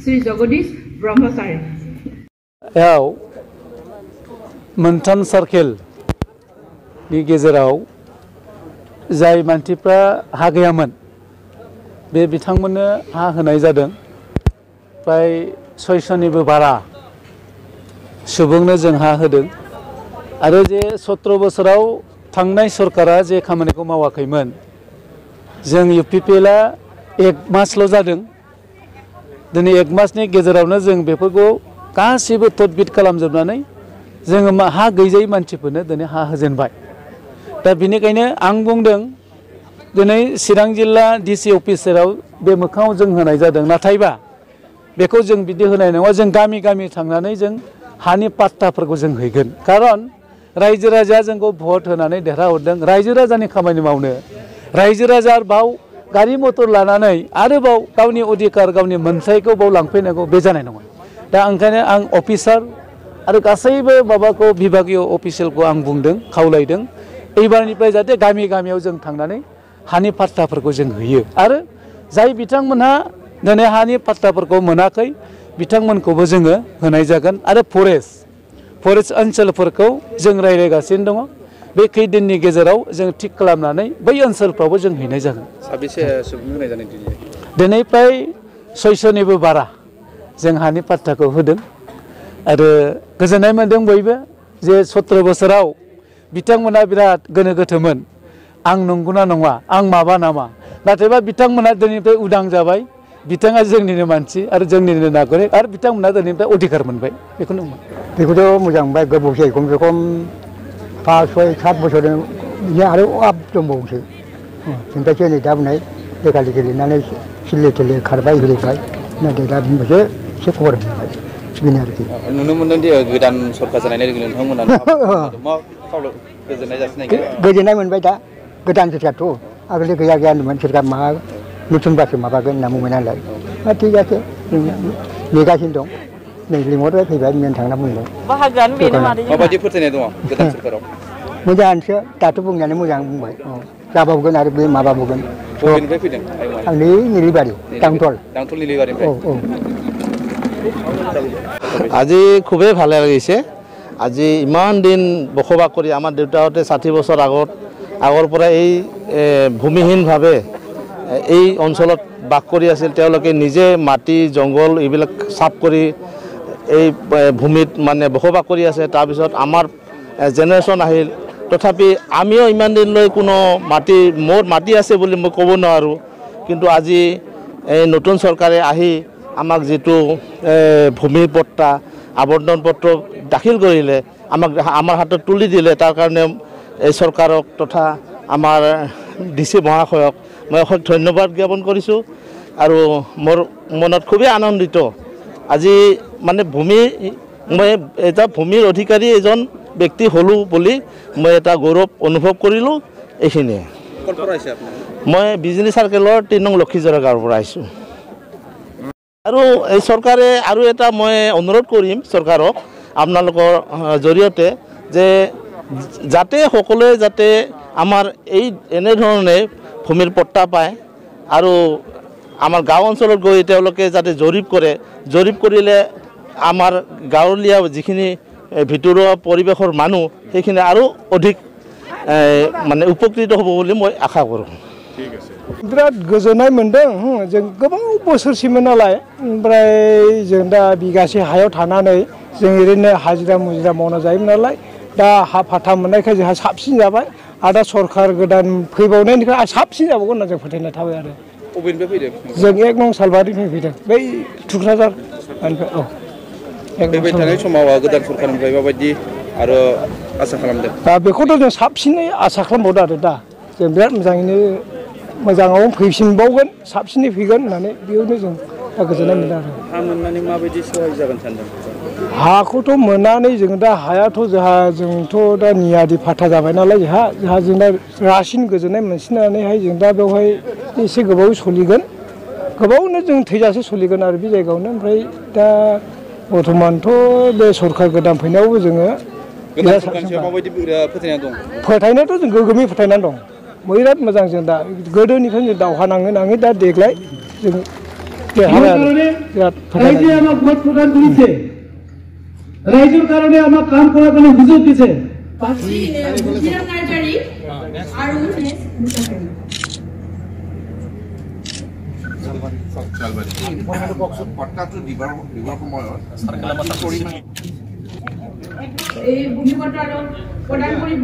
Sri Jagadish Brahmachari. याव मोनथाम circle नि गेजेराव जाय मानसिफ्रा हा गैयामोन बे बिथांमोननो हा होनाय जादों प्राय 600निबो बारा सुबुंनो जों हा होदों आरो जे 17 बोसोराव थांनाय सरकारा जे खामानिखौ मावाखैमोन जों UPPLआ 1 मासल' जादों दिनै 1 मासनि गेजेरावनो जों बेफोरखौ गासिबो तदबिद खालामजोबनानै जोङो हा गैजायै मानसिफोरनो दिनै हा होजेनबाय दा बेनिखायनो आं बुंदों दिनै चिरां जिल्ला DC अफिसाराव बे मोखाङाव जों होनाय जादों नाथायबा बेखौ जों बिदि होनाय नङा जों गामि गामि थांनानै जों हानि पाट्टाफोरखौ जों हैगोन खारन रायजो राजाया जोंखौ भट होनानै देरहाहरदों रायजो राजानि खामानि मावनो रायजो राजा बाव गारि मटर लानानै आरोबाव गावनि अधिकार गावनि मोनथायखौ बाव लांफैनांगौ बे जानाय नङा दा ओंखायनो आं अफिसार आरो गासैबो माबाखौ विभागीय अफिसियेलखौ आं बुंदों खावलायदों एबारनिफ्राय जाहाथे गामि गामियाव जों थांनानै हानि पाट्टाफोरखौ जों होयो आरो जाय बिथांमोनहा दिनै हानि पाट्टाफोरखौ मोनाखै बिथांमोनखौबो जोङो होनाय जागोन आरो फरेस्ट ओनसोलफोरखौ जों रायज्लायगासिनो दङ बे खैदिननि गेजेराव जों थिक खालामनानै बै ओनसोलफ्रावबो जों हैनाय जागोन साबेसे सुबुं होनाय जादों दिनै प्राय 600निबो बारा जों हानि पाट्टाखौ होदों आरो गोजोननाय मोनदों बयबो जे 17 बोसोराव बिथांमोना बिराद गोनो गोथोमोन आं नंगौना नङा आं माबा नामा नाथायबा बिथांमोना दिनैनिफ्राय उदां जाबाय बिथाङा जोंनिनो मानसि आरो जोंनिनो नागरिक आरो बिथांमोना दिनैनिफ्राय अधिकार मोनबाय बेखौनो बेखौथ' मोजां मोनबाय गोबावसै खमसे खम 5, 6, 7 बोसोर आरो आब दंबावोसो जोंथायसो नै दा बुंनाय लेखालि गेलेनानै सिले थिले खारबाय होलायबाय नाथाय दा बुंबासो एसे खबर मोनबाय बेनो आरोखि नुनो मोनदों दि गोदान सरकार जानाय लोगो लोगो नोंथांमोना मा खावलाय गोजोननाय जासिनाय गोजोननाय मोनबाय दा गोदान सरकारथ' आगोल गैया होनदोंमोन सोरकार मा नथुनबासो माबागोन होनना बुंबाय नालाय थिग आसे नेगासिनो दं नै लिंहरबाय फैबाय मेन थांना बुंबाय बाहागोआनो बेनो माबायदि फोथायनाय दङ गोदान सरकाराव मोजाङानोसो दाथ' बुंनायानो मोजां बुंबाय जाबावगोन आरो बे माबाबावगोन बबेनिफ्राय फैदों आं नै निलिबारि दांतल निलिबारिनिफ्राय আজি খুবেই ভালে লাগিছে আজি ইমান দিন বসবাস কৰি আমাৰ দেউতাহঁতে 60 বছৰ আগৰ পৰা এই ভূমিহীনভাৱে এই অঞ্চলত বাস কৰি আছিল তেওঁলোকে নিজে মাটি জংগল এইবিলাক সাফ কৰি এই ভূমিত মানে বসবাস কৰি আছে তাৰপিছত আমাৰ জেনেৰেশ্যন আহিল তথাপি আমিও ইমান দিনলৈ কোনো মোৰ মাটি আছে বুলি মই ক'ব নোৱাৰোঁ কিন্তু আজি এই নতুন চৰকাৰে আহি আমাক যেটো ভূমিৰ পট্টা আবণ্টন পত্ৰ দাখিল কৰিলে আমাৰ হাতত তুলি দিলে তাৰ কাৰণে এই চৰকাৰক তথা আমাৰ DC মহাশয়ক মই অশেষ ধন্যবাদ জ্ঞাপন কৰিছোঁ আৰু মোৰ মনত খুবেই আনন্দিত আজি মানে মই এটা ভূমিৰ অধিকাৰী এজন ব্যক্তি হলো বুলি মই এটা গৌৰৱ অনুভৱ কৰিলোঁ এইখিনিয়ে মই বিজনী সাৰ্কেলৰ 3 নং লক্ষীজৰা গাঁৱৰ পৰা আহিছোঁ আৰু এই চৰকাৰে আৰু এটা মই অনুৰোধ কৰিম চৰকাৰক আপোনালোকৰ জৰিয়তে যে যাতে সকলোৱে যাতে আমাৰ এই এনে ধৰণে ভূমিৰ পট্টা পায় আৰু আমাৰ গাঁও অঞ্চলত গৈ তেওঁলোকে যাতে জৰীপ কৰিলে আমাৰ গাঁৱলীয়া যিখিনি ভিতৰুৱা পৰিৱেশৰ মানুহ সেইখিনি আৰু অধিক মানে উপকৃত হ'ব বুলি মই আশা কৰোঁ ঠিক আছে बिराद गोजोननाय मोनदों जों गोबां बोसोरसिमोन नालाय ओमफ्राय जों दा बिगासे हायाव थानानै जों ओरैनो हाजिरा मुजिरा मावना जायोमोन नालाय दा हा फाथा मोननायखाय जोंहा साबसिन जाबाय आरो दा सरकार गोदान फैबावनायनिफ्राय साबसिन जाबावगोन होनना जों फोथायनाय थाबाय आरो बबेनिफ्राय फैदों जों 1 नं सालबारिनिफ्राय फैदों बै थुक्राझार फैबाय थानाय समाव गोदान सरकारनिफ्राय माबायदि आरो आसा खालामदों दा बेखौथ' जों साबसिनै आसा खालामबावदों आरो दा जों बिराद मोजाङाव फैफिनबावगोन साबसिनै फैगोन होननानै बेयावनो जों दा गोजोननाय मोनदों आरो हा मोननानै माबायदि सहाय जागोन सानदों हाखौथ' मोननानै जों दा हायाथ' जोंथ' दा नियादि फाथा जाबाय नालाय जों दा रासिन गोजोननाय मोनसिननानैहाय जों दा बेवहाय एसे गोबाव सोलिगोन गोबावनो जों थैजासे सोलिगोन आरो बे जायगायावनो ओमफ्राय दा बर्थमानथ' बे सरकार गोदान फैनायावबो जोङो गोदान सरकारनि सायाव माबायदि फोथायनाय दं फोथायनायाथ' जों गोगोमै फोथायनानै दं बिराद मोजां जों दा गोदोनिफ्रायनो जों दावहा नाङै नाङै दा देग्लाय जों देरहाबाय बिराद रायजोआ আমাক ভোট প্রদান করেছে রাইজৰ কাৰণে আমাক কাম কৰাৰ কাৰণে সুযোগ দিছে এই ভূমি পট্টা প্ৰদান কৰিব